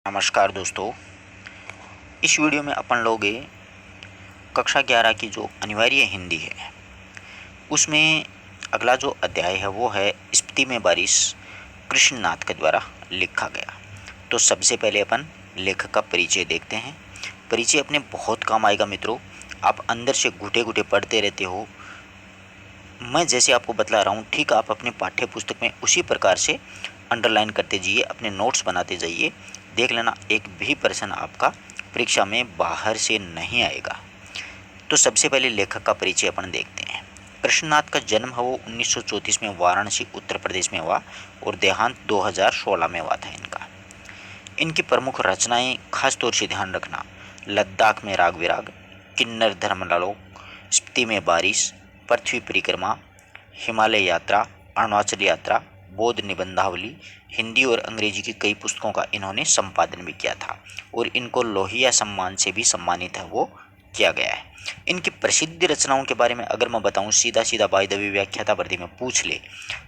नमस्कार दोस्तों। इस वीडियो में अपन लोग कक्षा 11 की जो अनिवार्य हिंदी है उसमें अगला जो अध्याय है वो है स्पीति में बारिश कृष्णनाथ के द्वारा लिखा गया। तो सबसे पहले अपन लेखक का परिचय देखते हैं। परिचय अपने बहुत काम आएगा मित्रों। आप अंदर से घुटे घुटे पढ़ते रहते हो। मैं जैसे आपको बतला रहा हूँ ठीक आप अपने पाठ्य पुस्तक में उसी प्रकार से अंडरलाइन करते जाइए, अपने नोट्स बनाते जाइए। देख लेना एक भी प्रश्न आपका परीक्षा में बाहर से नहीं आएगा। तो सबसे पहले लेखक का परिचय अपन देखते हैं। कृष्णनाथ का जन्म है वो 1934 में वाराणसी उत्तर प्रदेश में हुआ और देहांत 2016 में हुआ था इनका। इनकी प्रमुख रचनाएं खास तौर से ध्यान रखना, लद्दाख में राग विराग, किन्नर धर्मलालोक, स्पीति में बारिश, पृथ्वी परिक्रमा, हिमालय यात्रा, अरुणाचल यात्रा, बौद्ध निबंधावली, हिंदी और अंग्रेजी की कई पुस्तकों का इन्होंने संपादन भी किया था और इनको लोहिया सम्मान से भी सम्मानित है वो किया गया है। इनकी प्रसिद्ध रचनाओं के बारे में अगर मैं बताऊं सीधा सीधा बाय द वे व्याख्याता वर्दी में पूछ ले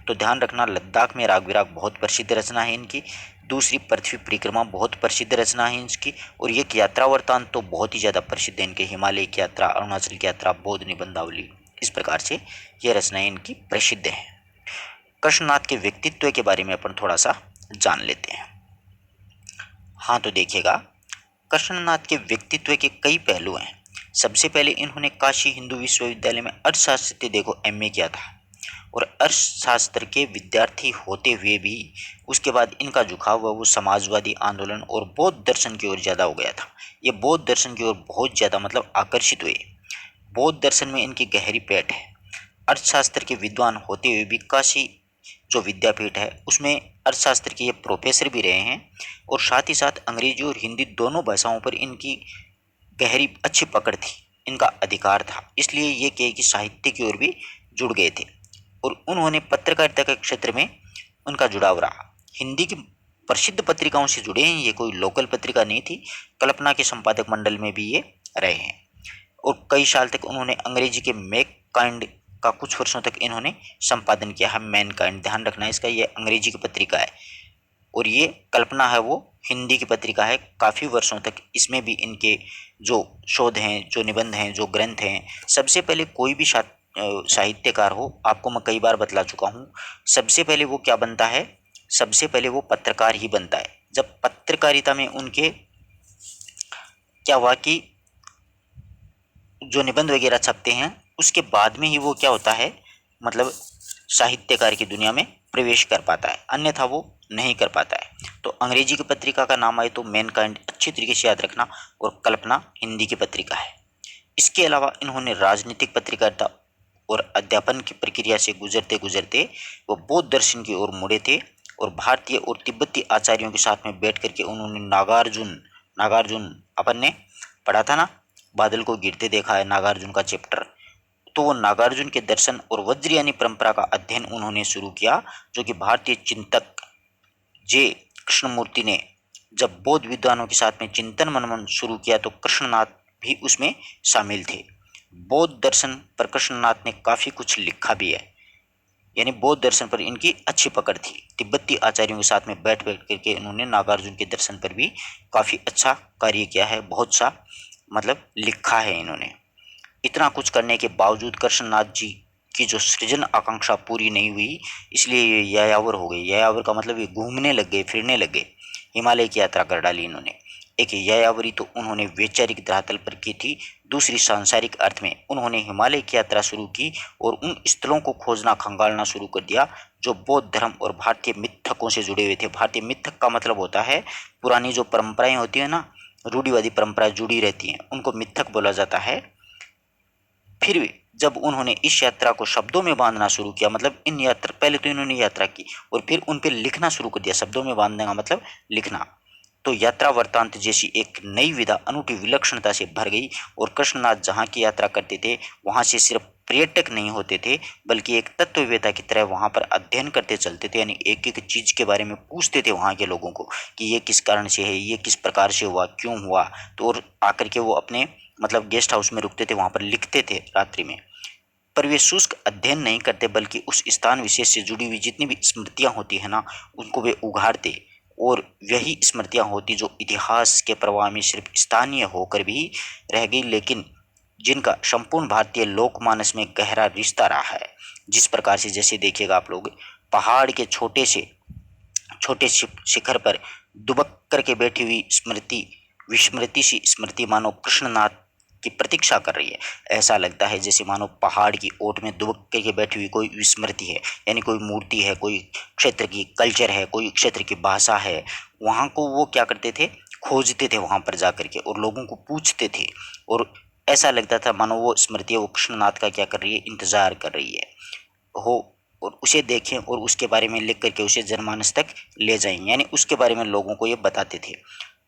तो ध्यान रखना, लद्दाख में राग विराग बहुत प्रसिद्ध रचना है इनकी। दूसरी पृथ्वी परिक्रमा बहुत प्रसिद्ध रचना है इसकी। और ये यात्रा वृत्तांत तो बहुत ही ज़्यादा प्रसिद्ध है इनके, हिमालय की यात्रा, अरुणाचल की यात्रा, बौद्ध निबंधावली। इस प्रकार से ये रचनाएं इनकी प्रसिद्ध हैं। कृष्णनाथ के व्यक्तित्व के बारे में अपन थोड़ा सा जान लेते हैं। हाँ तो देखिएगा, कृष्णनाथ के व्यक्तित्व के कई पहलू हैं। सबसे पहले इन्होंने काशी हिंदू विश्वविद्यालय में अर्थशास्त्र से देखो एमए किया था और अर्थशास्त्र के विद्यार्थी होते हुए भी उसके बाद इनका झुकाव वो समाजवादी आंदोलन और बौद्ध दर्शन की ओर ज़्यादा हो गया था। ये बौद्ध दर्शन की ओर बहुत ज़्यादा आकर्षित हुए। बौद्ध दर्शन में इनकी गहरी पैठ है। अर्थशास्त्र के विद्वान होते हुए भी काशी जो विद्यापीठ है उसमें अर्थशास्त्र के ये प्रोफेसर भी रहे हैं और साथ ही साथ अंग्रेजी और हिंदी दोनों भाषाओं पर इनकी गहरी अच्छी पकड़ थी, इनका अधिकार था। इसलिए ये कहे कि साहित्य की ओर भी जुड़ गए थे और उन्होंने पत्रकारिता के क्षेत्र में उनका जुड़ाव रहा। हिंदी की प्रसिद्ध पत्रिकाओं से जुड़े हैं, ये कोई लोकल पत्रिका नहीं थी। कल्पना के संपादक मंडल में भी ये रहे हैं और कई साल तक उन्होंने अंग्रेजी के मैक काइंड का कुछ वर्षों तक इन्होंने संपादन किया है। मैन काइंड ध्यान रखना इसका, ये अंग्रेजी की पत्रिका है और ये कल्पना है वो हिंदी की पत्रिका है। काफ़ी वर्षों तक इसमें भी इनके जो शोध हैं, जो निबंध हैं, जो ग्रंथ हैं, सबसे पहले कोई भी साहित्यकार हो, आपको मैं कई बार बतला चुका हूँ, सबसे पहले वो क्या बनता है, सबसे पहले वो पत्रकार ही बनता है। जब पत्रकारिता में उनके क्या हुआ कि जो निबंध वगैरह छपते हैं उसके बाद में ही वो क्या होता है, साहित्यकार की दुनिया में प्रवेश कर पाता है, अन्यथा वो नहीं कर पाता है। तो अंग्रेजी की पत्रिका का नाम आए तो मैनकाइंड अच्छी तरीके से याद रखना और कल्पना हिंदी की पत्रिका है। इसके अलावा इन्होंने राजनीतिक पत्रकारिता और अध्यापन की प्रक्रिया से गुजरते गुजरते वो बौद्ध दर्शन की ओर मुड़े थे और भारतीय और तिब्बती आचार्यों के साथ में बैठ करके उन्होंने नागार्जुन नागार्जुन अपन ने पढ़ा था ना, बादल को गिरते देखा है, नागार्जुन का चैप्टर। तो वो नागार्जुन के दर्शन और वज्रयानी परंपरा का अध्ययन उन्होंने शुरू किया, जो कि भारतीय चिंतक जे कृष्णमूर्ति ने जब बौद्ध विद्वानों के साथ में चिंतन मनन शुरू किया तो कृष्णनाथ भी उसमें शामिल थे। बौद्ध दर्शन पर कृष्णनाथ ने काफ़ी कुछ लिखा भी है, यानी बौद्ध दर्शन पर इनकी अच्छी पकड़ थी। तिब्बती आचार्यों के साथ में बैठ बैठ करके इन्होंने नागार्जुन के दर्शन पर भी काफ़ी अच्छा कार्य किया है, बहुत सा लिखा है इन्होंने। इतना कुछ करने के बावजूद कृष्णनाथ जी की जो सृजन आकांक्षा पूरी नहीं हुई, इसलिए ये यायावर हो गए। यायावर का ये घूमने लग गए, फिरने लग गए, हिमालय की यात्रा कर डाली इन्होंने। एक यायावरी तो उन्होंने वैचारिक धरातल पर की थी, दूसरी सांसारिक अर्थ में उन्होंने हिमालय की यात्रा शुरू की और उन स्थलों को खोजना खंगालना शुरू कर दिया जो बौद्ध धर्म और भारतीय मिथकों से जुड़े हुए थे। भारतीय मिथक का मतलब होता है पुरानी जो परंपराएं होती है ना, रूढ़िवादी परंपराएं जुड़ी रहती हैं, उनको मिथक बोला जाता है। फिर भी जब उन्होंने इस यात्रा को शब्दों में बांधना शुरू किया, इन यात्रा पहले तो इन्होंने यात्रा की और फिर उन पर लिखना शुरू कर दिया। शब्दों में बांधने का लिखना, तो यात्रा वृत्तांत जैसी एक नई विधा अनूठी विलक्षणता से भर गई और कृष्णनाथ जहाँ की यात्रा करते थे वहाँ से सिर्फ पर्यटक नहीं होते थे बल्कि एक तत्ववेता की तरह वहाँ पर अध्ययन करते चलते थे, यानी एक एक चीज़ के बारे में पूछते थे वहाँ के लोगों को कि ये किस कारण से है, ये किस प्रकार से हुआ, क्यों हुआ। तो और आकर के वो अपने गेस्ट हाउस में रुकते थे, वहाँ पर लिखते थे रात्रि में। पर वे शुष्क अध्ययन नहीं करते बल्कि उस स्थान विशेष से जुड़ी हुई जितनी भी स्मृतियाँ होती है ना, उनको वे उघाड़ते और वही स्मृतियां होती जो इतिहास के प्रवाह में सिर्फ स्थानीय होकर भी रह गई, लेकिन जिनका संपूर्ण भारतीय लोकमानस में गहरा रिश्ता रहा है। जिस प्रकार से, जैसे देखिएगा आप लोग, पहाड़ के छोटे शिखर पर दुबक करके बैठी हुई स्मृति, विस्मृति सी स्मृति मानो कृष्णनाथ की प्रतीक्षा कर रही है। ऐसा लगता है जैसे मानो पहाड़ की ओट में दुबक करके बैठी हुई कोई विस्मृति है, यानी कोई मूर्ति है, कोई क्षेत्र की कल्चर है, कोई क्षेत्र की भाषा है। वहाँ को वो क्या करते थे, खोजते थे वहाँ पर जा करके, और लोगों को पूछते थे, और ऐसा लगता था मानो वो स्मृति वो कृष्णनाथ का क्या कर रही है, इंतजार कर रही है हो, और उसे देखें और उसके बारे में लिख करके उसे जनमानस तक ले जाएं, यानी उसके बारे में लोगों को ये बताते थे।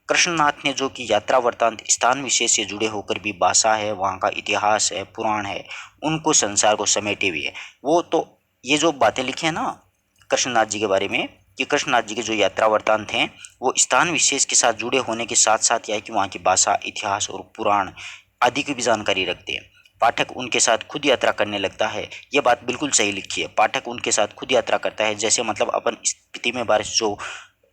कृष्णनाथ ने जो कि यात्रा वृत्तांत स्थान विशेष से जुड़े होकर भी भाषा है, वहाँ का इतिहास है, पुराण है, उनको संसार को समेटे हुए है। वो तो ये जो बातें लिखी है ना कृष्णनाथ जी के बारे में, कि कृष्णनाथ जी के जो यात्रा वृत्तांत हैं वो स्थान विशेष के साथ जुड़े होने के साथ साथ यह कि वहाँ की भाषा, इतिहास और पुराण आदि की भी जानकारी रखते हैं। पाठक उनके साथ खुद यात्रा करने लगता है। ये बात बिल्कुल सही लिखी है, पाठक उनके साथ खुद यात्रा करता है। जैसे मतलब अपन स्थिति में बारिश जो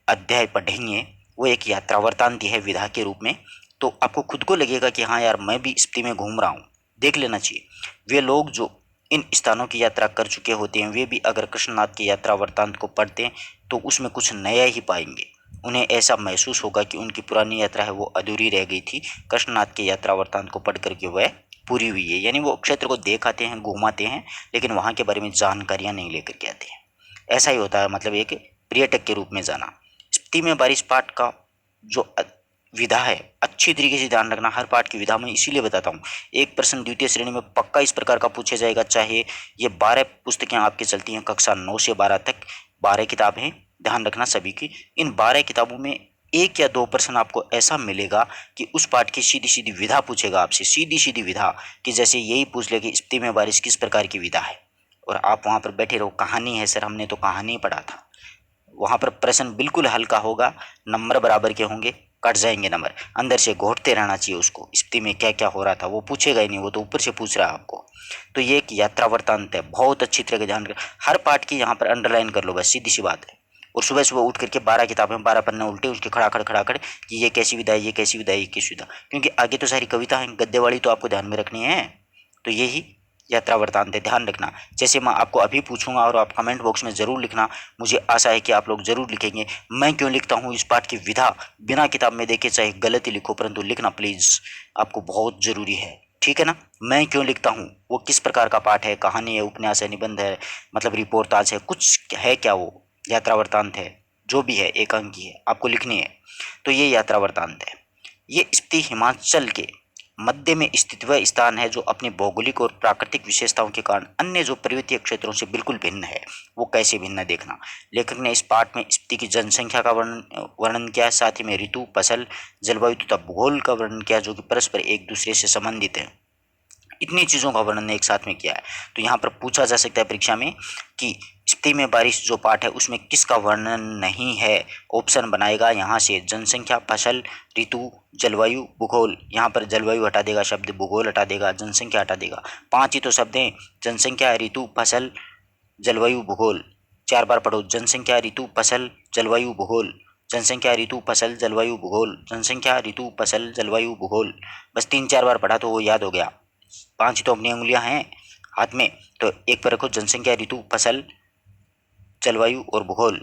अध्याय पढ़ेंगे वो एक यात्रा वृत्तांत है विधा के रूप में, तो आपको खुद को लगेगा कि हाँ यार मैं भी स्थिति में घूम रहा हूँ, देख लेना चाहिए। वे लोग जो इन स्थानों की यात्रा कर चुके होते हैं वे भी अगर कृष्णनाथ की यात्रा वृत्तांत को पढ़ते हैं तो उसमें कुछ नया ही पाएंगे। उन्हें ऐसा महसूस होगा कि उनकी पुरानी यात्रा है वो अधूरी रह गई थी, कृष्णनाथ के यात्रा वृत्तांत को पढ़ करके वह पूरी हुई है। यानी वो क्षेत्र को देखाते हैं, घुमाते हैं, लेकिन वहाँ के बारे में जानकारियाँ नहीं लेकर के आते हैं। ऐसा ही होता है, मतलब एक पर्यटक के रूप में जाना। स्थिति में बारिश पाठ का जो विधा है अच्छी तरीके से ध्यान रखना। हर पाठ की विधा मैं इसीलिए बताता हूँ, एक प्रश्न द्वितीय श्रेणी में पक्का इस प्रकार का पूछा जाएगा, चाहे ये 12 पुस्तकें आपकी चलती हैं कक्षा 9 से 12 तक, 12 किताबें, ध्यान रखना सभी की। इन 12 किताबों में एक या दो प्रश्न आपको ऐसा मिलेगा कि उस पाठ की सीधी सीधी विधा पूछेगा आपसे, सीधी सीधी विधा, कि जैसे यही पूछ ले कि स्थिति में बारिश किस प्रकार की विधा है, और आप वहाँ पर बैठे रहो, कहानी है सर, हमने तो कहानी पढ़ा था। वहाँ पर प्रश्न बिल्कुल हल्का होगा, नंबर बराबर के होंगे, कट जाएंगे नंबर। अंदर से घोटते रहना चाहिए उसको, स्थिति में क्या क्या हो रहा था वो पूछेगा ही नहीं, वो तो ऊपर से पूछ रहा है आपको। तो ये एक यात्रा वृत्तांत है, बहुत अच्छी तरह के ध्यान कर, हर पार्ट की यहाँ पर अंडरलाइन कर लो, बस सीधी सी बात है। और सुबह सुबह उठ करके 12 किताबें, 12 पन्ने उल्टे उसके खड़ा खड़ कि ये कैसी विधा है, ये कैसी विधा है, ये कैसी विधा, क्योंकि आगे तो सारी कविता है, गद्य वाली तो आपको ध्यान में रखनी है। तो यही यात्रा वृत्तांत है, ध्यान रखना। जैसे मैं आपको अभी पूछूंगा और आप कमेंट बॉक्स में ज़रूर लिखना, मुझे आशा है कि आप लोग ज़रूर लिखेंगे। मैं क्यों लिखता हूँ इस पाठ की विधा, बिना किताब में देखे चाहे गलत ही लिखो, परंतु लिखना प्लीज़, आपको बहुत ज़रूरी है, ठीक है ना। मैं क्यों लिखता हूँ, वो किस प्रकार का पाठ है, कहानी है, उपन्यास है, निबंध है, मतलब रिपोर्टाज है, कुछ है क्या, वो यात्रा वृत्तांत है, जो भी है एकांकी है, आपको लिखनी है। तो ये यात्रा वृत्तांत है। ये स्थिति हिमाचल के मध्य में स्थित वह स्थान है जो अपनी भौगोलिक और प्राकृतिक विशेषताओं के कारण अन्य जो पर्वतीय क्षेत्रों से बिल्कुल भिन्न है। वो कैसे भिन्न है देखना। लेखक ने इस पाठ में स्थिति की जनसंख्या का वर्णन किया है, साथ ही में ऋतु, फसल, जलवायु तथा भूगोल का वर्णन किया, जो कि परस्पर एक दूसरे से संबंधित है। इतनी चीज़ों का वर्णन एक साथ में किया है। तो यहाँ पर पूछा जा सकता है परीक्षा में कि स्थिति में बारिश जो पाठ है उसमें किसका वर्णन नहीं है। ऑप्शन बनाएगा यहाँ से, जनसंख्या, फसल, ऋतु, जलवायु, भूगोल। यहाँ पर जलवायु हटा देगा शब्द, भूगोल हटा देगा, जनसंख्या हटा देगा। 5 ही तो शब्द हैं, जनसंख्या, ऋतु, फसल, जलवायु, भूगोल। 4 बार पढ़ो, जनसंख्या, ऋतु, फसल, जलवायु, भूगोल, जनसंख्या, ऋतु, फसल, जलवायु, भूगोल, जनसंख्या, ऋतु, फसल, जलवायु, भूगोल। बस 3-4 बार पढ़ा तो वो याद हो गया। 5 तो अपनी उंगलियां हैं हाथ में, तो एक पर रखो, जनसंख्या, ऋतु, फसल, जलवायु और भूगोल,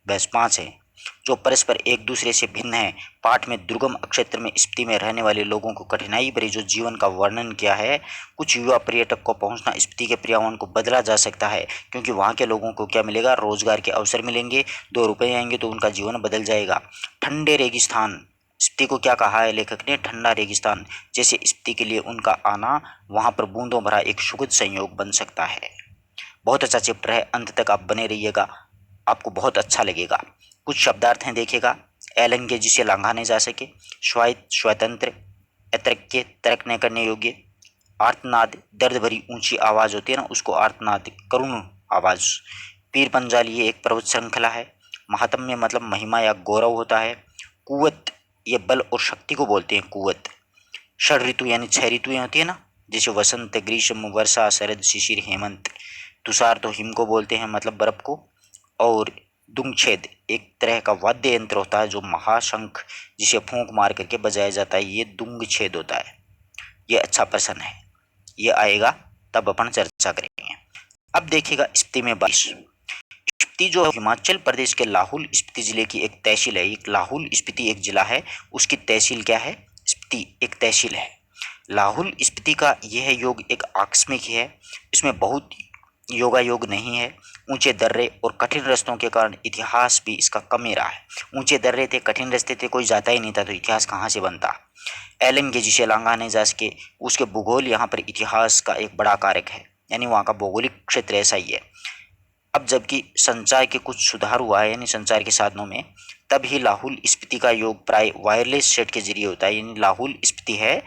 बस 5 है जो परस्पर एक दूसरे से भिन्न है। पाठ में दुर्गम क्षेत्र में स्थिति में रहने वाले लोगों को कठिनाई भरे जो जीवन का वर्णन किया है। कुछ युवा पर्यटक को पहुंचना स्थिति के पर्यावरण को बदला जा सकता है, क्योंकि वहां के लोगों को क्या मिलेगा, रोजगार के अवसर मिलेंगे, 2 रुपये आएंगे तो उनका जीवन बदल जाएगा। ठंडे रेगिस्तान, स्थिति को क्या कहा है लेखक ने, ठंडा रेगिस्तान। जैसे स्थिति के लिए उनका आना वहां पर बूंदों भरा एक सुखद संयोग बन सकता है। बहुत अच्छा चैप्टर है, अंत तक आप बने रहिएगा, आपको बहुत अच्छा लगेगा। कुछ शब्दार्थ हैं देखिएगा, एलंगे जिसे लांघा नहीं जा सके, स्वायत्त, स्वतंत्र, अतर्क्य, तर्क न करने योग्य, आर्तनाद, दर्द भरी ऊंची आवाज होती है ना उसको आर्तनाद, करुण आवाज। पीर पंजाली ये एक पर्वत श्रृंखला है। महात्म्य मतलब महिमा या गौरव होता है। कुवत ये बल और शक्ति को बोलते हैं, कुवत। षड ऋतु यानी 6 ऋतुएं होती है ना, जैसे वसंत, ग्रीष्म, वर्षा, शरद, शिशिर, हेमंत। तुषार तो हिम को बोलते हैं, मतलब बर्फ को। और दुंगछेद एक तरह का वाद्य यंत्र होता है जो महाशंख जिसे फूंक मार करके बजाया जाता है, ये दुंगछेद होता है। ये अच्छा प्रश्न है, ये आएगा तब अपन चर्चा करेंगे। अब देखिएगा स्पीति में बारिश। स्पीति जो हिमाचल प्रदेश के लाहौल स्पीति जिले की एक तहसील है। एक लाहौल स्पीति एक जिला है, उसकी तहसील क्या है? स्पीति एक तहसील है। लाहौल स्पीति का यह योग एक आकस्मिक है, इसमें बहुत योगायोग नहीं है। ऊंचे दर्रे और कठिन रास्तों के कारण इतिहास भी इसका कम ही रहा है। ऊंचे दर्रे थे, कठिन रास्ते थे, कोई जाता ही नहीं था, तो इतिहास कहाँ से बनता? एलन के जिसे लांघा नहीं जा सके, उसके भूगोल यहाँ पर इतिहास का एक बड़ा कारक है, यानी वहाँ का भौगोलिक क्षेत्र ऐसा ही है। अब जबकि संचार के कुछ सुधार हुआ है, यानी संचार के साधनों में, तब ही लाहौल स्पीति का योग प्राय वायरलेस सेट के जरिए होता है। यानी लाहौल स्पीति है,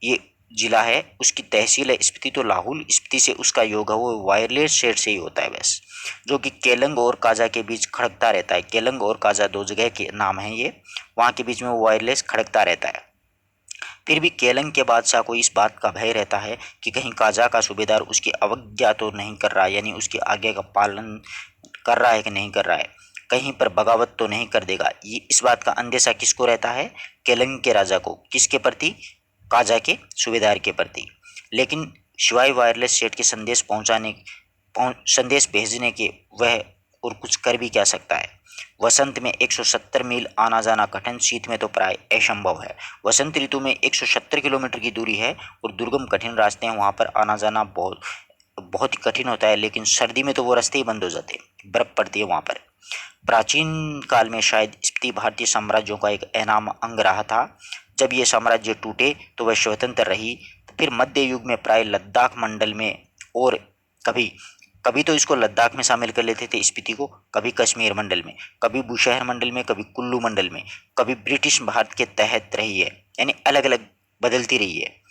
ये जिला है, उसकी तहसील है स्पीति, तो लाहौल स्पीति से उसका योग है वो वायरलेस सेट से ही होता है बस, जो कि केलंग और काजा के बीच खड़कता रहता है। केलंग और काजा दो जगह के नाम हैं ये, वहाँ के बीच में वो वायरलेस खड़कता रहता है। फिर भी केलंग के बादशाह को इस बात का भय रहता है कि कहीं काजा का सूबेदार उसकी अवज्ञा तो नहीं कर रहा, यानी उसकी आज्ञा का पालन कर रहा है कि नहीं कर रहा है, कहीं पर बगावत तो नहीं कर देगा। ये इस बात का अंदेशा किसको रहता है? केलंग के राजा को। किसके प्रति? काजा के सूबेदार के प्रति। लेकिन शिवाय वायरलेस सेट के संदेश भेजने के वह और कुछ कर भी क्या सकता है? वसंत में 170 मील आना जाना कठिन, शीत में तो प्राय असंभव है। वसंत ऋतु में 170 किलोमीटर की दूरी है और दुर्गम कठिन रास्ते हैं, वहाँ पर आना जाना बहुत ही कठिन होता है। लेकिन सर्दी में तो वो रास्ते ही बंद हो जाते हैं, बर्फ पड़ती है वहाँ पर। प्राचीन काल में शायद स्पीति भारतीय साम्राज्यों का एक अहम अंग रहा था। जब ये साम्राज्य टूटे तो वह स्वतंत्र रही। फिर मध्य युग में प्राय लद्दाख मंडल में, और कभी कभी तो इसको लद्दाख में शामिल कर लेते थे स्पीति को, कभी कश्मीर मंडल में, कभी बुशहर मंडल में, कभी कुल्लू मंडल में, कभी ब्रिटिश भारत के तहत रही है, यानी अलग अलग बदलती रही है।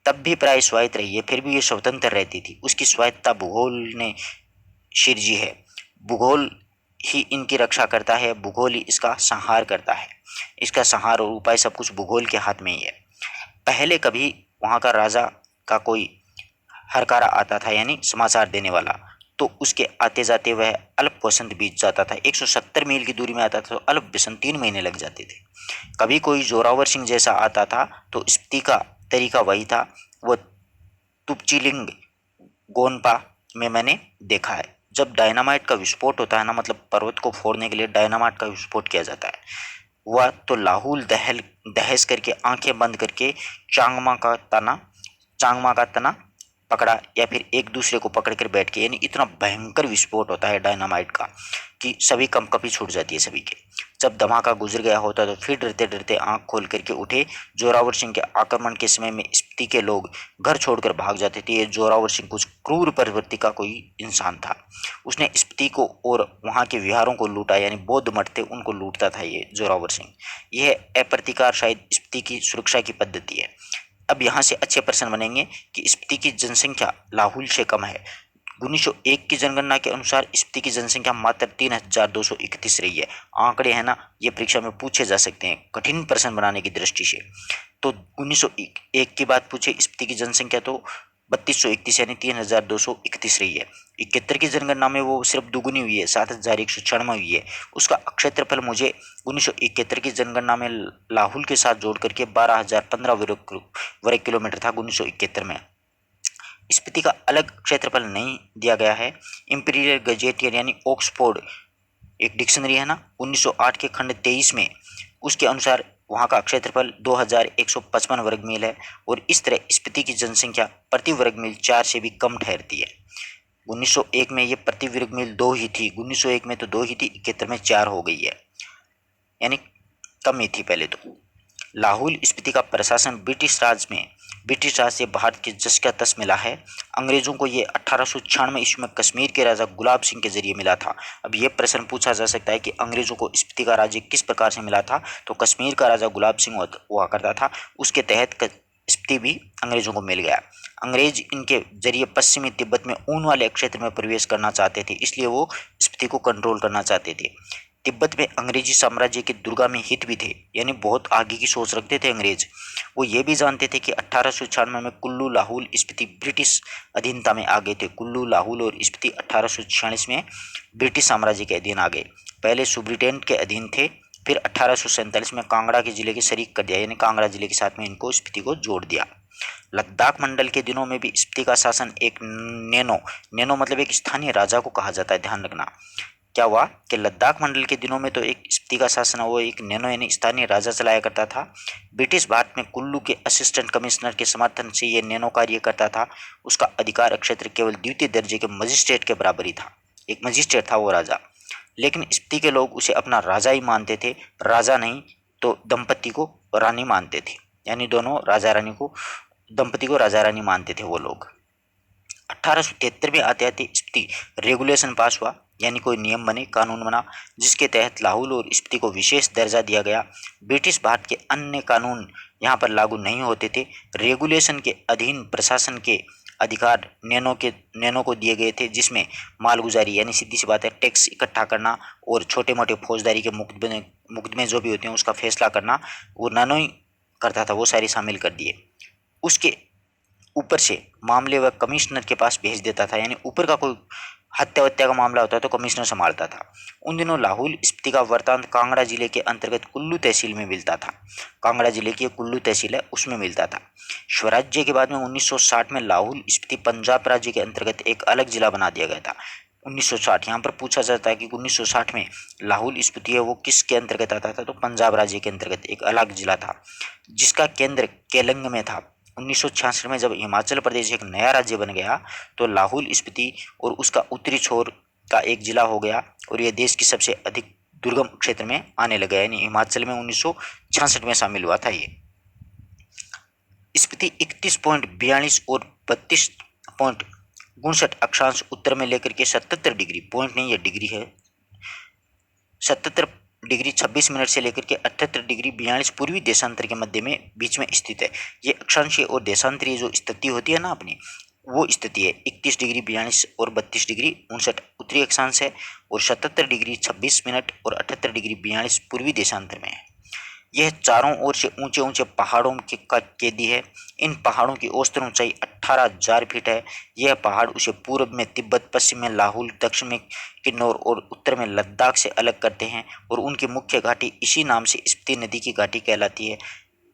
तब भी प्राय स्वायत्त रही है, फिर भी ये स्वतंत्र रहती थी। उसकी स्वायत्तता भूगोल ने सिरजी है। भूगोल ही इनकी रक्षा करता है, भूगोल ही इसका संहार करता है। इसका संहार और उपाय सब कुछ भूगोल के हाथ में ही है। पहले कभी वहाँ का राजा का कोई हरकारा आता था, यानी समाचार देने वाला, तो उसके आते जाते वह अल्प वसंत बीत जाता था। 170 मील की दूरी में आता था तो अल्प वसंत 3 महीने लग जाते थे। कभी कोई जोरावर सिंह जैसा आता था तो स्पीति का तरीका वही था। वो तुपचिलिंग गोनपा में मैंने देखा है, जब डायनामाइट का विस्फोट होता है ना, मतलब पर्वत को फोड़ने के लिए डायनामाइट का विस्फोट किया जाता है, वह तो लाहौल दहस करके आंखें बंद करके चांगमा का तना पकड़ा, या फिर एक दूसरे को पकड़ कर बैठ के, यानी इतना भयंकर विस्फोट होता है डायनामाइट का कि सभी कंपकपी छूट जाती है सभी के। जब धमाका गुजर गया होता तो फिर डरते डरते आंख खोल करके उठे। जोरावर सिंह के आक्रमण के समय में स्पीति के लोग घर छोड़कर भाग जाते थे। ये जोरावर सिंह कुछ क्रूर प्रवृत्ति का कोई इंसान था। उसने स्पीति को और वहाँ के विहारों को लूटा, यानी बौद्ध मठ थे उनको लूटता था ये जोरावर सिंह। यह अप्रतिकार शायद स्पीति की सुरक्षा की पद्धति है। अब यहाँ से अच्छे प्रश्न बनेंगे कि स्पीति की जनसंख्या लाहौल से कम है। 1901 की जनगणना के अनुसार स्पीति की जनसंख्या मात्र 3231 रही है। आंकड़े हैं ना, ये परीक्षा में पूछे जा सकते हैं कठिन प्रश्न बनाने की दृष्टि से। तो 1901 की बात पूछे, स्पीति की जनसंख्या तो 3231 यानी 3231 रही है। 71 की जनगणना में वो सिर्फ दुगुनी हुई है, 7196 हुई है। उसका क्षेत्रफल मुझे 1971 की जनगणना में लाहौल के साथ जोड़ करके 12,015 वर्ग किलोमीटर था 1971 में। स्पीति का अलग क्षेत्रफल नहीं दिया गया है। इंपीरियल गजेटियर यानी ऑक्सफोर्ड एक डिक्शनरी है ना, 1908 के खंड 23 में, उसके अनुसार वहाँ का क्षेत्रफल 2155 वर्ग मील है। और इस तरह स्पीति की जनसंख्या प्रति वर्ग मील 4 से भी कम ठहरती है। 1901 में ये प्रति वर्ग मील 2 ही थी, 1901 में तो 2 ही थी, 71 में 4 हो गई है, यानी कम ही थी पहले तो। लाहौल स्पीति का प्रशासन ब्रिटिश राज से भारत के जस का तस मिला है। अंग्रेजों को ये 1896 ईस्वी में कश्मीर के राजा गुलाब सिंह के जरिए मिला था। अब ये प्रश्न पूछा जा सकता है कि अंग्रेजों को स्पीति का राज्य किस प्रकार से मिला था, तो कश्मीर का राजा गुलाब सिंह हुआ करता था, उसके तहत स्पीति भी अंग्रेजों को मिल गया। अंग्रेज इनके जरिए पश्चिमी तिब्बत में ऊन वाले क्षेत्र में प्रवेश करना चाहते थे, इसलिए वो स्पीति को कंट्रोल करना चाहते थे। तिब्बत में अंग्रेजी साम्राज्य के दुर्गामी हित भी थे, यानी बहुत आगे की सोच रखते थे अंग्रेज। वो ये भी जानते थे कि 1896 में कुल्लू लाहौल स्पीति ब्रिटिश अधीनता में आ गए थे। कुल्लू लाहौल और स्पीति 1846 में ब्रिटिश साम्राज्य के अधीन आ गए। पहले सुब्रिटेंट के अधीन थे, फिर 1847 में कांगड़ा के जिले के शरीक कर दिया, यानी कांगड़ा जिले के साथ में इनको स्पीति को जोड़ दिया। लद्दाख मंडल के दिनों में भी स्पीति का शासन एक नैनो मतलब एक स्थानीय राजा को कहा जाता है, ध्यान रखना। क्या हुआ कि लद्दाख मंडल के दिनों में तो एक स्पीति का शासन वो एक नैनो यानी स्थानीय राजा चलाया करता था। ब्रिटिश भारत में कुल्लू के असिस्टेंट कमिश्नर के समर्थन से ये नैनो कार्य करता था। उसका अधिकार क्षेत्र केवल द्वितीय दर्जे के मजिस्ट्रेट के बराबर ही था, एक मजिस्ट्रेट था वो राजा। लेकिन स्पीति के लोग उसे अपना राजा ही मानते थे, राजा नहीं तो दंपति को रानी मानते थे, यानी दोनों राजा रानी को, दंपति को राजा रानी मानते थे वो लोग। 1873 में आते आते स्पीति रेगुलेशन पास हुआ, यानी कोई नियम बने, कानून बना, जिसके तहत लाहौल और स्पीति को विशेष दर्जा दिया गया। ब्रिटिश भारत के अन्य कानून यहाँ पर लागू नहीं होते थे। रेगुलेशन के अधीन प्रशासन के अधिकार नैनो को दिए गए थे, जिसमें मालगुजारी यानी सीधी सी बात है टैक्स इकट्ठा करना और छोटे मोटे फौजदारी के मुकदमे जो भी होते हैं उसका फैसला करना वो नैनो ही करता था, वो सारी शामिल कर दिए। उसके ऊपर से मामले वह कमिश्नर के पास भेज देता था, यानी ऊपर का कोई हत्या वत्या का मामला होता है तो कमिश्नर संभालता था। उन दिनों लाहौल स्पीति का वृत्तांत कांगड़ा जिले के अंतर्गत कुल्लू तहसील में मिलता था। कांगड़ा जिले की कुल्लू तहसील है उसमें मिलता था। स्वराज्य के बाद में 1960 में लाहौल स्पीति पंजाब राज्य के अंतर्गत एक अलग जिला बना दिया गया था। 1960 यहाँ पर पूछा जाता है कि 1960 में लाहौल स्पीति है वो किसके अंतर्गत आता था, तो पंजाब राज्य के अंतर्गत एक अलग जिला था जिसका केंद्र केलंग में था। 1966 में जब हिमाचल प्रदेश एक नया राज्य बन गया तो लाहौल स्पीति और उसका उत्तरी छोर का एक जिला हो गया और यह देश की सबसे अधिक दुर्गम क्षेत्र में आने लगा, यानी हिमाचल में 1966 में शामिल हुआ था। ये स्पीति 31.42 और 32.59 अक्षांश उत्तर में लेकर के 77 डिग्री, पॉइंट नहीं, ये डिग्री है, 77 डिग्री 26 मिनट से लेकर के 78 डिग्री 42 पूर्वी देशांतर के मध्य में बीच में स्थित है। ये अक्षांशीय और देशांतरीय जो स्थिति होती है ना अपनी, वो स्थिति है 31 डिग्री 42 और 32 डिग्री 59 उत्तरी अक्षांश है और 77 डिग्री 26 मिनट और 78 डिग्री 42 पूर्वी देशांतर में है। यह चारों ओर से ऊंचे ऊंचे पहाड़ों का केदी है। इन पहाड़ों की औसतन ऊंचाई 18,000 फीट है। यह पहाड़ उसे पूर्व में तिब्बत, पश्चिम में लाहौल, दक्षिण में किन्नौर और उत्तर में लद्दाख से अलग करते हैं और उनकी मुख्य घाटी इसी नाम से स्पीति नदी की घाटी कहलाती है।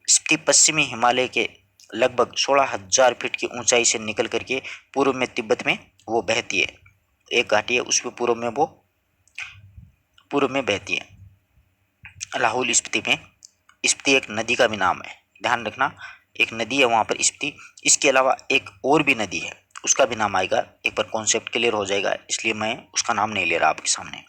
स्पीति पश्चिमी हिमालय के लगभग 16,000 फीट की ऊंचाई से निकल करके पूर्व में तिब्बत में वो बहती है, एक घाटी है उसमें पूर्व में बहती है। लाहौल स्पीति में स्पीति एक नदी का भी नाम है, ध्यान रखना, एक नदी है वहाँ पर स्पीति। इसके अलावा एक और भी नदी है उसका भी नाम आएगा, एक बार कॉन्सेप्ट क्लियर हो जाएगा, इसलिए मैं उसका नाम नहीं ले रहा आपके सामने।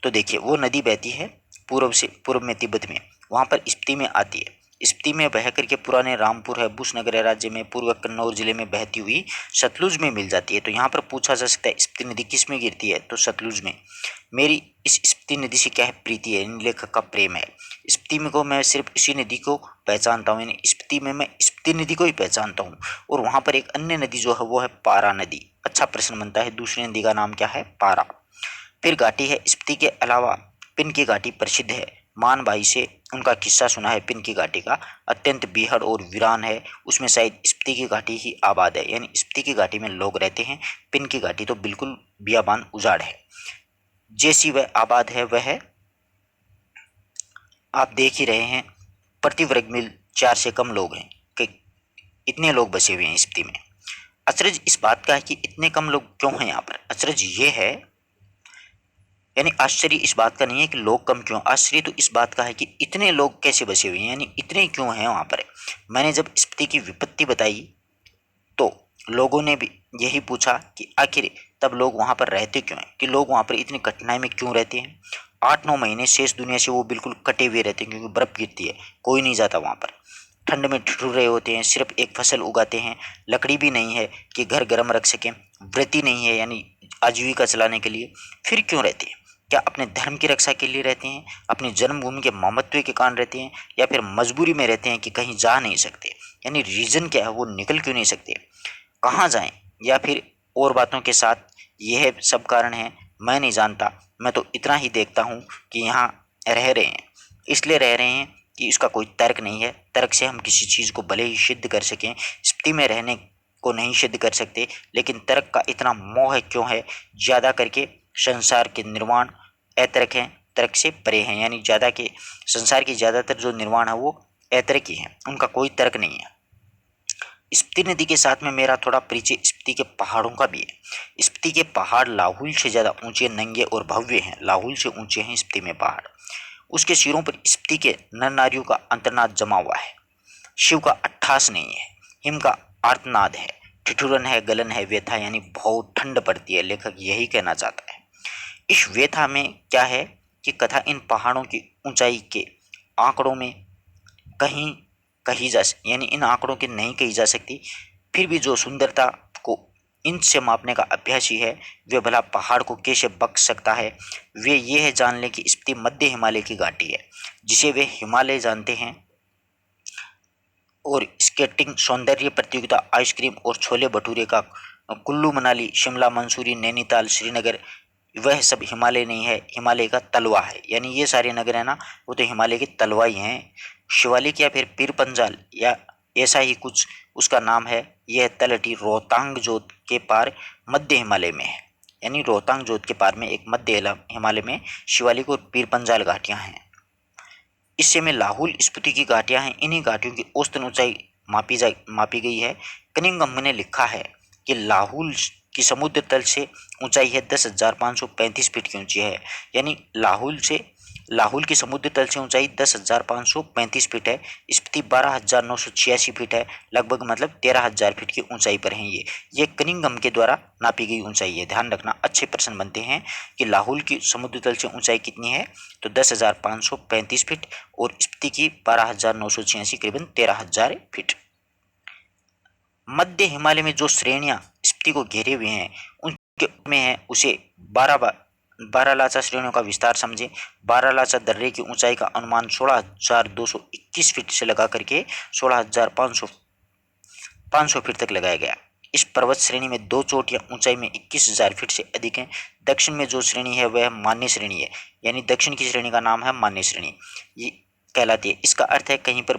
तो देखिए वो नदी बहती है पूर्व में तिब्बत में, वहाँ पर स्पीति में आती है। स्पीति में बह करके पुराने रामपुर है बुशनगर राज्य में पूर्व कन्नौज जिले में बहती हुई सतलुज में मिल जाती है। तो यहाँ पर पूछा जा सकता है स्पीति नदी किस में गिरती है, तो सतलुज में। मेरी इस स्पीति नदी से क्या है, प्रीति है, लेखक का प्रेम है। स्पीति में को मैं सिर्फ इसी नदी को पहचानता हूँ, यानी स्पीति में मैं स्पीति नदी को ही पहचानता हूँ। और वहाँ पर एक अन्य नदी जो है वो है पारा नदी। अच्छा प्रश्न बनता है, दूसरी नदी का नाम क्या है, पारा। फिर घाटी है स्पीति के अलावा पिन की घाटी प्रसिद्ध है। मान भाई से उनका किस्सा सुना है पिन की घाटी का, अत्यंत बीहड़ और वीरान है, उसमें शायद स्पीति की घाटी ही आबाद है, यानी स्पीति की घाटी में लोग रहते हैं। पिन की घाटी तो बिल्कुल बियाबान उजाड़ है। जैसी वह आबाद है वह आप देख ही रहे हैं, प्रति वर्ग मील 4 से कम लोग हैं कि इतने लोग बसे हुए हैं स्पीति में। अचरज इस बात का है कि इतने कम लोग क्यों हैं यहाँ पर, अचरज ये है, यानी आश्चर्य इस बात का नहीं है कि लोग कम क्यों, आश्चर्य तो इस बात का है कि इतने लोग कैसे बसे हुए हैं, यानी इतने क्यों हैं वहाँ पर। मैंने जब स्पीति की विपत्ति बताई तो लोगों ने भी यही पूछा कि आखिर तब लोग वहाँ पर रहते क्यों हैं, कि लोग वहाँ पर इतनी कठिनाई में क्यों रहते हैं। 8-9 महीने शेष दुनिया से वो बिल्कुल कटे हुए रहते हैं, क्योंकि बर्फ़ गिरती है, कोई नहीं जाता वहाँ पर। ठंड में ठिठुर रहे होते हैं, सिर्फ एक फसल उगाते हैं, लकड़ी भी नहीं है कि घर गर्म रख सकें, वृत्ति नहीं है यानी आजीविका चलाने के लिए। फिर क्यों रहते हैं, क्या अपने धर्म की रक्षा के लिए रहते हैं, अपनी जन्मभूमि के ममत्व के कारण रहते हैं, या फिर मजबूरी में रहते हैं कि कहीं जा नहीं सकते, यानी रीज़न क्या है, वो निकल क्यों नहीं सकते, कहाँ जाएं, या फिर और बातों के साथ यह सब कारण है, मैं नहीं जानता। मैं तो इतना ही देखता हूँ कि यहाँ रह रहे हैं, इसलिए रह रहे हैं कि इसका कोई तर्क नहीं है। तर्क से हम किसी चीज़ को भले ही सिद्ध कर सकें, स्थिति में रहने को नहीं सिद्ध कर सकते, लेकिन तर्क का इतना मोह क्यों है, ज़्यादा करके संसार के निर्माण अतर्क हैं, तर्क से परे हैं, यानी ज़्यादा के संसार की ज़्यादातर जो निर्माण है वो अतर्की हैं, उनका कोई तर्क नहीं है। स्पीति नदी के साथ में मेरा थोड़ा परिचय स्पीति के पहाड़ों का भी है। स्पीति के पहाड़ लाहुल से ज़्यादा ऊंचे, नंगे और भव्य हैं। लाहुल से ऊंचे हैं स्पीति में पहाड़। उसके सिरों पर स्पीति के नर नारियों का अंतर्नाद जमा हुआ है। शिव का अट्ठास नहीं है, हिम का आर्तनाद है, ठिठुरन है, गलन है, व्यथा यानी बहुत ठंड पड़ती है। लेखक यही कहना चाहता है। इस व्यथा में क्या है कि कथा इन पहाड़ों की ऊंचाई के आंकड़ों में कहीं कही जा, यानी इन आंकड़ों की नहीं कही जा सकती। फिर भी जो सुंदरता को इंच से मापने का अभ्यासी है वे भला पहाड़ को कैसे बख्श सकता है। वे ये है जान लें कि स्पीति मध्य हिमालय की घाटी है, जिसे वे हिमालय जानते हैं। और स्केटिंग, सौंदर्य प्रतियोगिता, आइसक्रीम और छोले भटूरे का कुल्लू मनाली, शिमला, मंसूरी, नैनीताल, श्रीनगर, वह सब हिमालय नहीं है, हिमालय का तलवा है। यानी ये सारे नगर है ना, वो तो हिमालय के तलवा ही हैं। शिवालिक या फिर पीर पंजाल या ऐसा ही कुछ उसका नाम है। यह तलहटी रोहतांग जोत के पार मध्य हिमालय में है। यानी रोहतांग जोत के पार में एक मध्य हिमालय में शिवालिक और पीर पंजाल घाटियां हैं। इससे में लाहुल स्पीति की घाटियां हैं। इन्हीं घाटियों की औसतन ऊंचाई मापी गई है। कनिंघम ने लिखा है कि लाहुल की समुद्र तल से ऊंचाई है 10,535 फीट की ऊंची है। यानी लाहुल की समुद्र तल से ऊंचाई 10,535 फीट है। स्पीति 12,986 फीट है, लगभग मतलब 13,000 फीट की ऊंचाई पर है। ये कनिंघम के द्वारा नापी गई ऊंचाई है। ध्यान रखना, अच्छे प्रश्न बनते हैं कि लाहुल की समुद्र तल से ऊंचाई कितनी है, तो 10,535 फीट, और स्पीति की 12,986, करीबन 13,000 फीट। मध्य हिमालय में जो श्रेणियां स्पीति को घेरे हुए हैं उनके में है उसे बारालाचा श्रेणियों का विस्तार समझें। बारालाचा दर्रे की ऊंचाई का अनुमान 16,221 फीट से लगा करके 16,500 फीट तक लगाया गया। इस पर्वत श्रेणी में दो चोटियां ऊंचाई में 21,000 फीट से अधिक हैं। दक्षिण में जो श्रेणी है वह मान्य श्रेणी है, यानी दक्षिण की श्रेणी का नाम है मान्य श्रेणी, ये कहलाती है। इसका अर्थ है कहीं पर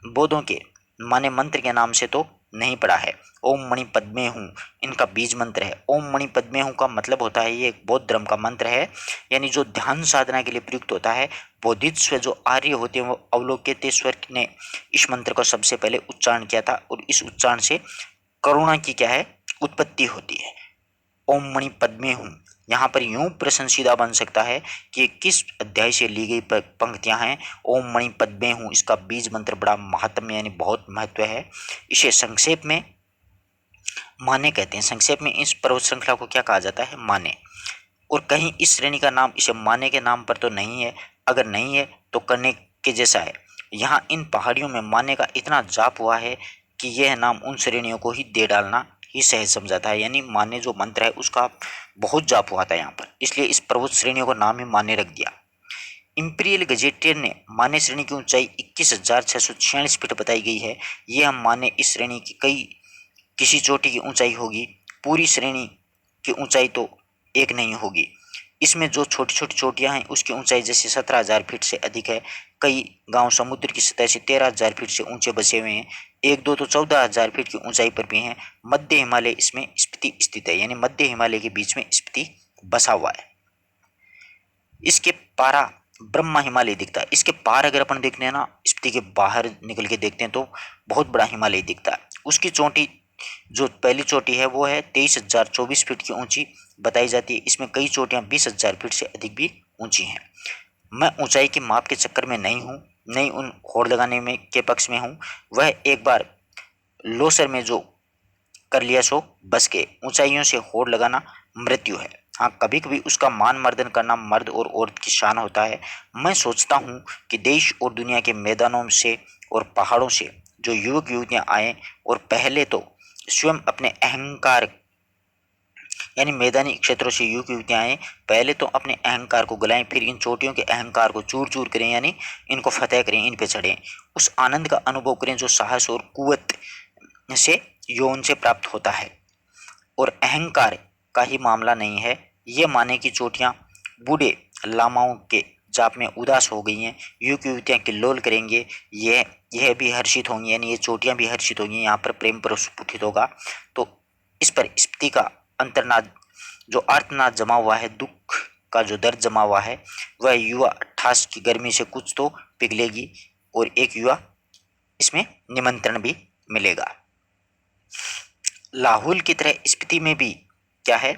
बौद्धों के माने मंत्र के नाम से तो नहीं पड़ा है। ओम मणि पद्मे हूँ इनका बीज मंत्र है। ओम मणि पद्मे हूँ का मतलब होता है ये एक बौद्ध धर्म का मंत्र है, यानी जो ध्यान साधना के लिए प्रयुक्त होता है। बोधित्व जो आर्य होते हैं वो अवलोकितेश्वर ने इस मंत्र को सबसे पहले उच्चारण किया था, और इस उच्चारण से करुणा की क्या है, उत्पत्ति होती है। ओम मणि पद्मे हूँ, यहाँ पर यूं प्रश्न सीधा बन सकता है कि किस अध्याय से ली गई पंक्तियां हैं। ओम मणि पद्मे हूँ, इसका बीज मंत्र बड़ा महात्म्य यानी बहुत महत्व है। इसे संक्षेप में माने कहते हैं। संक्षेप में इस पर्वत श्रृंखला को क्या कहा जाता है, माने। और कहीं इस श्रेणी का नाम इसे माने के नाम पर तो नहीं है, अगर नहीं है तो करने के जैसा है। यहाँ इन पहाड़ियों में माने का इतना जाप हुआ है कि यह नाम उन श्रेणियों को ही दे डालना ही सहज समझाता है। यानी माने जो मंत्र है उसका बहुत जाप हुआ था यहाँ पर, इसलिए इस पर्वत श्रेणियों को नाम ही माने रख दिया। इंपीरियल गजेटियर ने माने श्रेणी की ऊंचाई 21,646 फीट बताई गई है। यह हम माने इस श्रेणी की किसी चोटी की ऊंचाई होगी, पूरी श्रेणी की ऊंचाई तो एक नहीं होगी। इसमें जो छोटी छोटी चोटियां हैं उसकी ऊंचाई जैसे 17,000 फीट से अधिक है। कई गांव समुद्र की सतह से 13,000 फीट से ऊंचे बसे हुए हैं। एक दो तो 14,000 फीट की ऊंचाई पर भी हैं। मध्य हिमालय इसमें स्पीति स्थित है, यानी मध्य हिमालय के बीच में स्पीति बसा हुआ है। इसके पारा ब्रह्मा हिमालय दिखता है। इसके पार अगर अपन देखते हैं ना, स्पीति के बाहर निकल के देखते हैं तो बहुत बड़ा हिमालय दिखता है। उसकी चोटी जो पहली चोटी है वो है 23,024 फीट की ऊंची बताई जाती है। इसमें कई चोटियां 20,000 फीट से अधिक भी ऊंची हैं। मैं ऊंचाई के माप के चक्कर में नहीं हूँ, नहीं उन होड़ लगाने में के पक्ष में हूँ। वह एक बार लोसर में जो कर लिया सो बस के, ऊंचाइयों से होड़ लगाना मृत्यु है। हाँ, कभी कभी उसका मान मर्दन करना मर्द और औरत की शान होता है। मैं सोचता हूँ कि देश और दुनिया के मैदानों से और पहाड़ों से जो युवक युवतियां आए और पहले तो स्वयं अपने अहंकार, यानी मैदानी क्षेत्रों से युवक युवतियां आए, पहले तो अपने अहंकार को गलाएं, फिर इन चोटियों के अहंकार को चूर चूर करें, यानी इनको फतेह करें, इन पे चढ़ें। उस आनंद का अनुभव करें जो साहस और कुव्वत से यौन से प्राप्त होता है, और अहंकार का ही मामला नहीं है। ये माने की चोटियां बूढ़े लामाओं के जाप में उदास हो गई हैं, युवक युवतियां किल्लोल करेंगे, यह भी हर्षित होंगी, यानी ये चोटियां भी हर्षित होंगी। यहाँ पर प्रेम प्रस्फुटित होगा। तो इस पर स्पीति का अंतर्नाद जो आर्तनाद जमा हुआ है, दुख का जो दर्द जमा हुआ है वह युवा 28 की गर्मी से कुछ तो पिघलेगी और एक युवा इसमें निमंत्रण भी मिलेगा। लाहुल की तरह स्पीति में भी क्या है,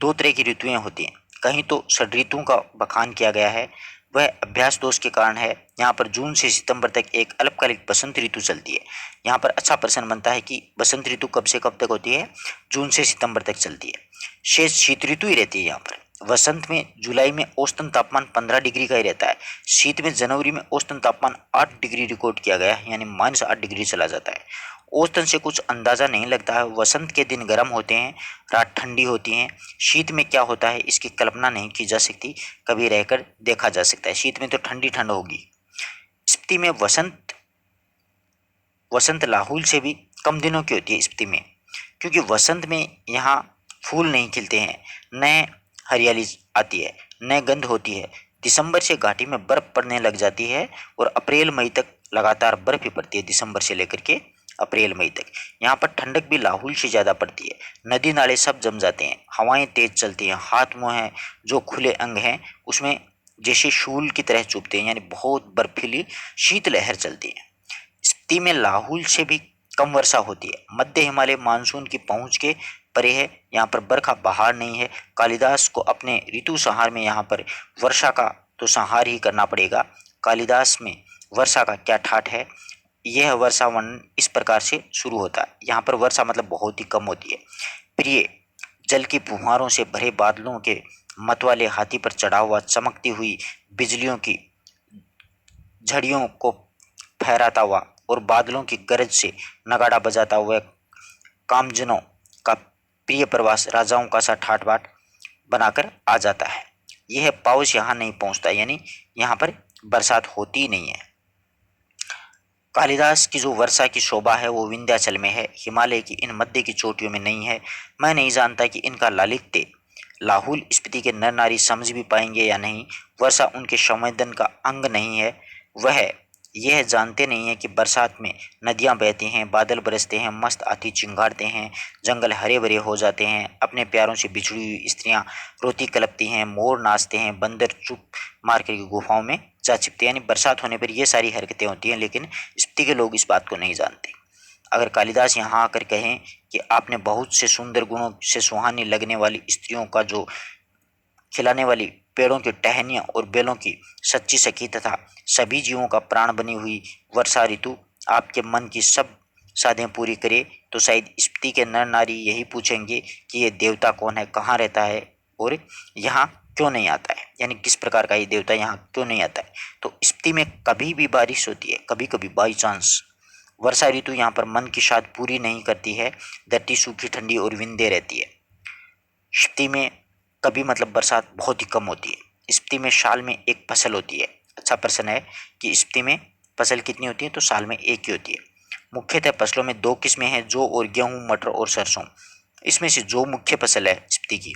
दो तरह की ऋतुएं होती हैं। कहीं तो षड ऋतुओं का बखान किया गया है, वह अभ्यास दोष के कारण है। यहाँ पर जून से सितंबर तक एक अल्पकालिक बसंत ऋतु चलती है। यहाँ पर अच्छा प्रश्न बनता है कि बसंत ऋतु कब से कब तक होती है, जून से सितंबर तक चलती है। शेष शीत ऋतु ही रहती है। यहाँ पर वसंत में जुलाई में औसतन तापमान 15 डिग्री का ही रहता है। शीत में जनवरी में औसतन तापमान 8 डिग्री रिकॉर्ड किया गया है, यानी -8 डिग्री चला जाता है। औसतन से कुछ अंदाजा नहीं लगता है। वसंत के दिन गर्म होते हैं, रात ठंडी होती हैं। शीत में क्या होता है इसकी कल्पना नहीं की जा सकती, कभी रहकर देखा जा सकता है। शीत में तो ठंडी ठंड होगी। स्पीति में वसंत लाहुल से भी कम दिनों की होती है स्पीति में, क्योंकि वसंत में यहाँ फूल नहीं खिलते हैं, न हरियाली आती है, न गंध होती है। दिसंबर से घाटी में बर्फ पड़ने लग जाती है और अप्रैल मई तक लगातार बर्फ ही पड़ती है, दिसंबर से लेकर के अप्रैल मई तक। यहाँ पर ठंडक भी लाहुल से ज़्यादा पड़ती है। नदी नाले सब जम जाते हैं, हवाएं तेज चलती हैं, हाथ मुँह हैं जो खुले अंग हैं उसमें जैसे शूल की तरह चुभते हैं, यानी बहुत बर्फीली शीतलहर चलती है। स्पीति में लाहुल से भी कम वर्षा होती है। मध्य हिमालय मानसून की पहुंच के परे है, यहाँ पर बरखा बहार नहीं है। कालिदास को अपने ऋतु संहार में यहाँ पर वर्षा का तो संहार ही करना पड़ेगा। कालिदास में वर्षा का क्या ठाठ है, यह वर्षा वर्णन इस प्रकार से शुरू होता है। यहाँ पर वर्षा मतलब बहुत ही कम होती है। प्रिय जल की फुहारों से भरे बादलों के मतवाले हाथी पर चढ़ा हुआ, चमकती हुई बिजलियों की झड़ियों को फहराता हुआ और बादलों की गरज से नगाड़ा बजाता हुआ कामजनों का प्रिय प्रवास राजाओं का सा ठाट बाट बनाकर आ जाता है। यह पाउस यहाँ नहीं पहुँचता, यानी यहाँ पर बरसात होती नहीं है। कालिदास की जो वर्षा की शोभा है वो विंध्याचल में है, हिमालय की इन मध्य की चोटियों में नहीं है। मैं नहीं जानता कि इनका लालित्य लाहुल स्पीति के नर नारी समझ भी पाएंगे या नहीं। वर्षा उनके संवेदन का अंग नहीं है। वह यह जानते नहीं है कि बरसात में नदियां बहती हैं, बादल बरसते हैं, मस्त हाथी चिंगारते हैं, जंगल हरे भरे हो जाते हैं, अपने प्यारों से बिछड़ी हुई स्त्रियां रोती कलपती हैं, मोर नाचते हैं, बंदर चुप मार कर गुफाओं में जा छिपते हैं। यानी बरसात होने पर ये सारी हरकतें होती हैं, लेकिन स्पीति के लोग इस बात को नहीं जानते। अगर कालिदास यहाँ आकर कहें कि आपने बहुत से सुंदर गुणों से सुहानी लगने वाली स्त्रियों का जो खिलाने वाली पेड़ों की टहनियाँ और बेलों की सच्ची सखी तथा सभी जीवों का प्राण बनी हुई वर्षा ऋतु आपके मन की सब साधें पूरी करे, तो शायद स्पीति के नर नारी यही पूछेंगे कि ये देवता कौन है, कहाँ रहता है और यहाँ क्यों नहीं आता है, यानी किस प्रकार का ये देवता यहाँ क्यों नहीं आता है। तो स्पीति में कभी भी बारिश होती है, कभी कभी बाई चांस। वर्षा ऋतु यहाँ पर मन की शाद पूरी नहीं करती है, धरती सूखी ठंडी और विंध्य रहती है। स्पीति में कभी मतलब बरसात बहुत ही कम होती है। स्पीति में साल में एक फसल होती है। अच्छा प्रश्न है कि स्पीति में फसल कितनी होती है, तो साल में एक ही होती है। मुख्यतः फसलों में दो किस्में हैं, जौ और गेहूं, मटर और सरसों। इसमें से जो मुख्य फसल है स्पीति की,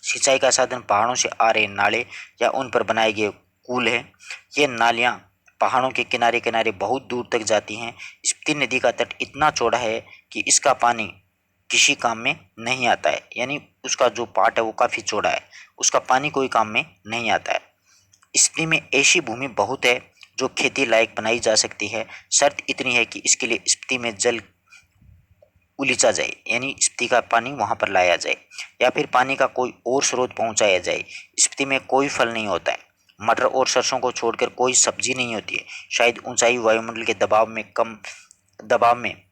सिंचाई का साधन पहाड़ों से आ रहे नाले या उन पर बनाए गए कुल हैं। ये नालियाँ पहाड़ों के किनारे किनारे बहुत दूर तक जाती हैं। स्पीति नदी का तट इतना चौड़ा है कि इसका पानी किसी काम में नहीं आता है, यानी उसका जो पाट है वो काफ़ी चौड़ा है, उसका पानी कोई काम में नहीं आता है। स्पीति में ऐसी भूमि बहुत है जो खेती लायक बनाई जा सकती है। शर्त इतनी है कि इसके लिए स्पीति में जल उलीचा जाए, यानी स्पीति का पानी वहाँ पर लाया जाए या फिर पानी का कोई और स्रोत पहुँचाया जाए। स्पीति में कोई फल नहीं होता है। मटर और सरसों को छोड़कर कोई सब्जी नहीं होती है। शायद ऊंचाई, वायुमंडल के दबाव में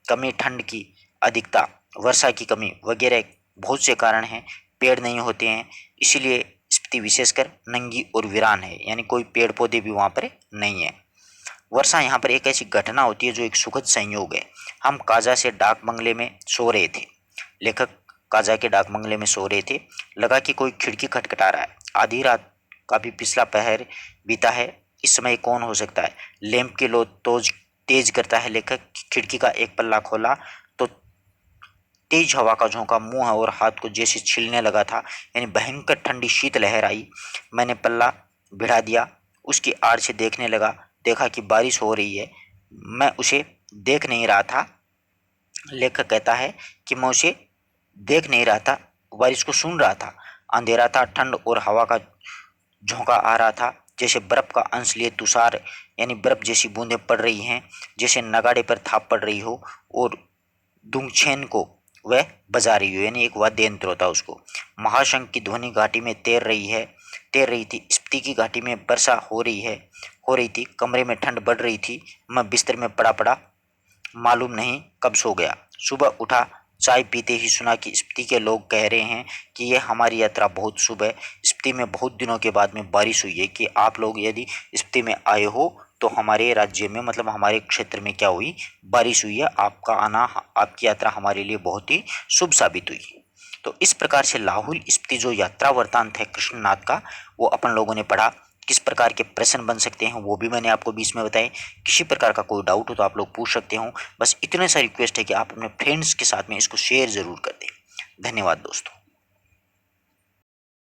कमी, ठंड की अधिकता, वर्षा की कमी वगैरह बहुत से कारण हैं। पेड़ नहीं होते हैं, इसीलिए स्पीति विशेषकर नंगी और वीरान है, यानी कोई पेड़ पौधे भी वहाँ पर नहीं है। वर्षा यहाँ पर एक ऐसी घटना होती है जो एक सुखद संयोग है। हम काजा से डाक बंगले में सो रहे थे। लेखक काजा के डाक बंगले में सो रहे थे। लगा कि कोई खिड़की खटखटा रहा है। आधी रात का भी पिछला पहर बीता है। इस समय कौन हो सकता है? लैंप की लो तेज करता है लेखक। खिड़की का एक पल्ला खोला तो तेज हवा का झोंका मुंह और हाथ को जैसे छीलने लगा था, यानी भयंकर ठंडी शीत लहर आई। मैंने पल्ला भिड़ा दिया, उसकी आड़ से देखने लगा। देखा कि बारिश हो रही है। मैं उसे देख नहीं रहा था। लेखक कहता है कि मैं उसे देख नहीं रहा था, बारिश को सुन रहा था। अंधेरा था, ठंड और हवा का झोंका आ रहा था, जैसे बर्फ का अंश लिए तुषार यानी बर्फ जैसी बूंदें पड़ रही हैं, जैसे नगाड़े पर थाप पड़ रही हो और दुंगछेन को वह बजा रही हो, यानी एक वाद्य यंत्र होता है उसको। महाशंख की ध्वनि घाटी में तैर रही थी। स्पीति की घाटी में वर्षा हो रही थी। कमरे में ठंड बढ़ रही थी। मैं बिस्तर में पड़ा पड़ा मालूम नहीं कब सो गया। सुबह उठा, चाय पीते ही सुना कि स्पीति के लोग कह रहे हैं कि यह हमारी यात्रा बहुत शुभ है। स्पीति में बहुत दिनों के बाद में बारिश हुई है, कि आप लोग यदि स्पीति में आए हो तो हमारे राज्य में, मतलब हमारे क्षेत्र में क्या हुई, बारिश हुई है। आपका आना, आपकी यात्रा हमारे लिए बहुत ही शुभ साबित हुई। तो इस प्रकार से लाहुल स्पीति जो यात्रा वृत्तांत है कृष्णनाथ का, वो अपन लोगों ने पढ़ा। किस प्रकार के प्रश्न बन सकते हैं वो भी मैंने आपको बीच में बताए। किसी प्रकार का कोई डाउट हो तो आप लोग पूछ सकते हो। बस इतने सा रिक्वेस्ट है कि आप अपने फ्रेंड्स के साथ में इसको शेयर जरूर कर दें। धन्यवाद दोस्तों।